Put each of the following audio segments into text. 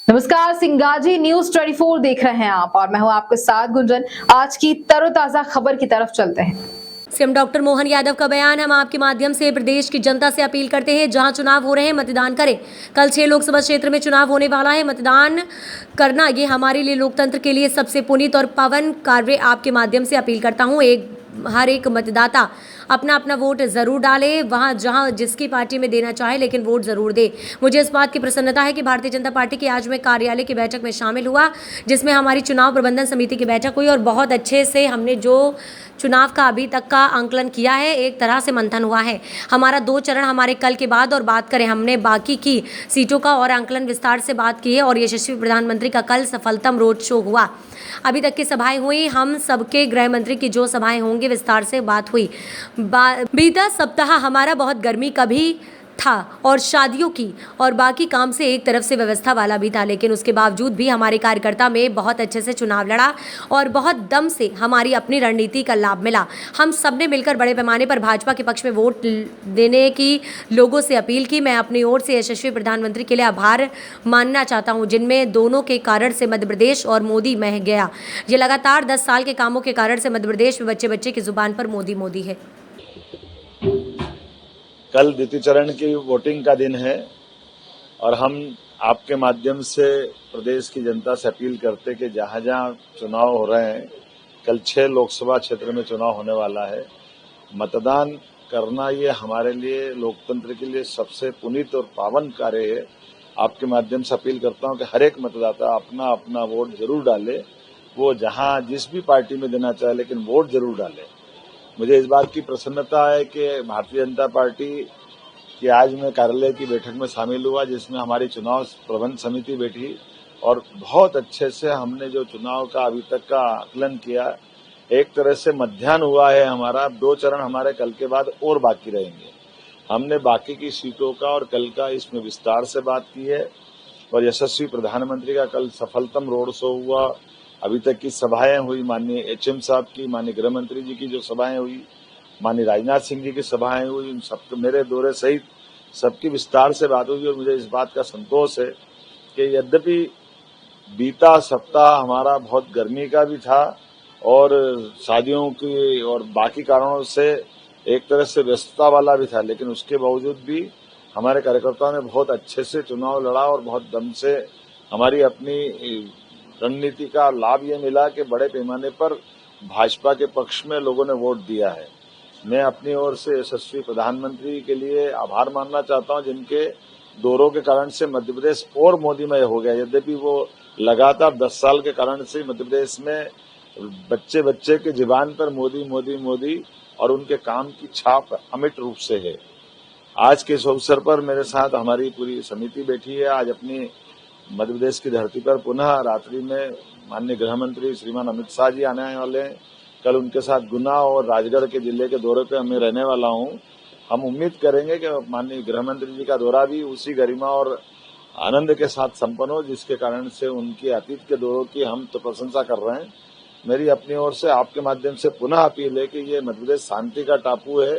नमस्कार, सिंगाजी न्यूज 24 देख रहे हैं आप और मैं हूं आपके साथ गुंजन। आज की तरोताजा खबर की तरफ चलते हैं। सीएम डॉक्टर मोहन यादव का बयान। हम आपके माध्यम से प्रदेश की जनता से अपील करते हैं, जहां चुनाव हो रहे हैं मतदान करें। कल 6 लोकसभा क्षेत्र में चुनाव होने वाला है। मतदान करना ये हमारे लिए, लोकतंत्र के लिए सबसे पुनीत और पावन कार्य। आपके माध्यम से अपील करता हूं, हर एक मतदाता अपना अपना वोट ज़रूर डाले, वहाँ जहाँ जिसकी पार्टी में देना चाहे, लेकिन वोट ज़रूर दे। मुझे इस बात की प्रसन्नता है कि भारतीय जनता पार्टी की आज मैं कार्यालय की बैठक में शामिल हुआ, जिसमें हमारी चुनाव प्रबंधन समिति की बैठक हुई और बहुत अच्छे से हमने जो चुनाव का अभी तक का आंकलन किया है, एक तरह से मंथन हुआ है। हमारा 2 चरण हमारे कल के बाद और बात करें हमने बाकी की सीटों का और आंकलन विस्तार से बात की है और यशस्वी प्रधानमंत्री का कल सफलतम रोड शो हुआ। अभी तक की सभाएं हुई, हम सबके गृह मंत्री की जो सभाएं होंगी विस्तार से बात हुई। बीता सप्ताह हमारा बहुत गर्मी का भी था और शादियों की और बाकी काम से एक तरफ से व्यवस्था वाला भी था, लेकिन उसके बावजूद भी हमारे कार्यकर्ता में बहुत अच्छे से चुनाव लड़ा और बहुत दम से हमारी अपनी रणनीति का लाभ मिला। हम सब ने मिलकर बड़े पैमाने पर भाजपा के पक्ष में वोट देने की लोगों से अपील की। मैं अपनी ओर से यशस्वी प्रधानमंत्री के लिए आभार मानना चाहता हूं, जिनमें दोनों के कारण से मध्य प्रदेश और मोदी मह गया। ये लगातार 10 साल के कामों के कारण से मध्य प्रदेश में बच्चे बच्चे की जुबान पर मोदी मोदी है। कल द्वितीय चरण की वोटिंग का दिन है और हम आपके माध्यम से प्रदेश की जनता से अपील करते कि जहां जहां चुनाव हो रहे हैं, कल 6 लोकसभा क्षेत्र में चुनाव होने वाला है। मतदान करना ये हमारे लिए, लोकतंत्र के लिए सबसे पुनीत और पावन कार्य है। आपके माध्यम से अपील करता हूं कि हर एक मतदाता अपना अपना वोट जरूर डाले। वो जहां जिस भी पार्टी में देना चाहे, लेकिन वोट जरूर डाले। मुझे इस बात की प्रसन्नता है कि भारतीय जनता पार्टी की आज मैं कार्यालय की बैठक में शामिल हुआ, जिसमें हमारी चुनाव प्रबंध समिति बैठी और बहुत अच्छे से हमने जो चुनाव का अभी तक का आकलन किया, एक तरह से मध्याह्न हुआ है हमारा। 2 चरण हमारे कल के बाद और बाकी रहेंगे। हमने बाकी की सीटों का और कल का इसमें विस्तार से बात की है और यशस्वी प्रधानमंत्री का कल सफलतम रोड शो हुआ। अभी तक की सभाएं हुई, माननीय एचएम साहब की, माननीय गृह मंत्री जी की जो सभाएं हुई, माननीय राजनाथ सिंह जी की सभाएं हुई, उन सबके मेरे दौरे सहित सबकी विस्तार से बात हुई। और मुझे इस बात का संतोष है कि यद्यपि बीता सप्ताह हमारा बहुत गर्मी का भी था और शादियों की और बाकी कारणों से एक तरह से व्यस्तता वाला भी था, लेकिन उसके बावजूद भी हमारे कार्यकर्ताओं ने बहुत अच्छे से चुनाव लड़ा और बहुत दम से हमारी अपनी रणनीति का लाभ ये मिला कि बड़े पैमाने पर भाजपा के पक्ष में लोगों ने वोट दिया है। मैं अपनी ओर से यशस्वी प्रधानमंत्री के लिए आभार मानना चाहता हूं, जिनके दौरों के कारण से मध्य प्रदेश और मोदीमय हो गया। यद्यपि वो लगातार 10 साल के कारण से मध्य प्रदेश में बच्चे बच्चे के जुबान पर मोदी मोदी मोदी और उनके काम की छाप अमिट रूप से है। आज के इस अवसर पर मेरे साथ हमारी पूरी समिति बैठी है। आज अपनी मध्य प्रदेश की धरती पर पुनः रात्रि में माननीय गृह मंत्री श्रीमान अमित शाह जी आने वाले हैं। कल उनके साथ गुना और राजगढ़ के जिले के दौरे पे मैं रहने वाला हूं। हम उम्मीद करेंगे कि माननीय गृह मंत्री जी का दौरा भी उसी गरिमा और आनंद के साथ संपन्न हो, जिसके कारण से उनके अतीत के दौरों की हम तो प्रशंसा कर रहे हैं। मेरी अपनी ओर से आपके माध्यम से पुनः अपील है कि ये मध्य प्रदेश शांति का टापू है।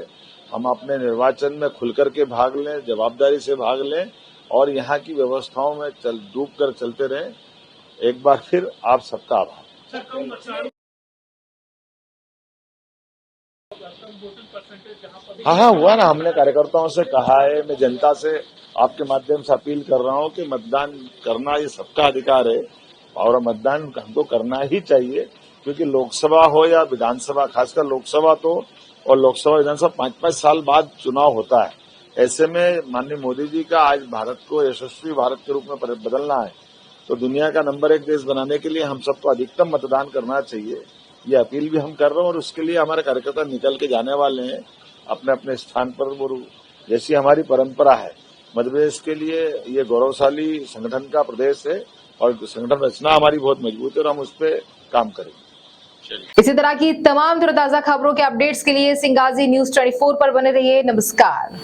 हम अपने निर्वाचन में खुलकर के भाग लें, जवाबदारी से भाग लें और यहाँ की व्यवस्थाओं में डूब कर चलते रहें। एक बार फिर आप सबका आभार। हाँ हुआ ना, हमने कार्यकर्ताओं से कहा है, मैं जनता से आपके माध्यम से अपील कर रहा हूँ कि मतदान करना ये सबका अधिकार है और मतदान हमको करना ही चाहिए, क्योंकि लोकसभा हो या विधानसभा, खासकर लोकसभा तो और लोकसभा विधानसभा 5-5 साल बाद चुनाव होता है। ऐसे में माननीय मोदी जी का आज भारत को यशस्वी भारत के रूप में बदलना है, तो दुनिया का नंबर 1 देश बनाने के लिए हम सबको अधिकतम मतदान करना चाहिए। ये अपील भी हम कर रहे हैं और उसके लिए हमारे कार्यकर्ता निकल के जाने वाले हैं अपने अपने स्थान पर। वो जैसी हमारी परंपरा है, मध्य प्रदेश के लिए ये गौरवशाली संगठन का प्रदेश है और संगठन रचना हमारी बहुत मजबूत है और हम उस पर काम करेंगे। इसी तरह की तमाम ताजा खबरों के अपडेट्स के लिए सिंगाजी न्यूज 24 पर बने रहिए। नमस्कार।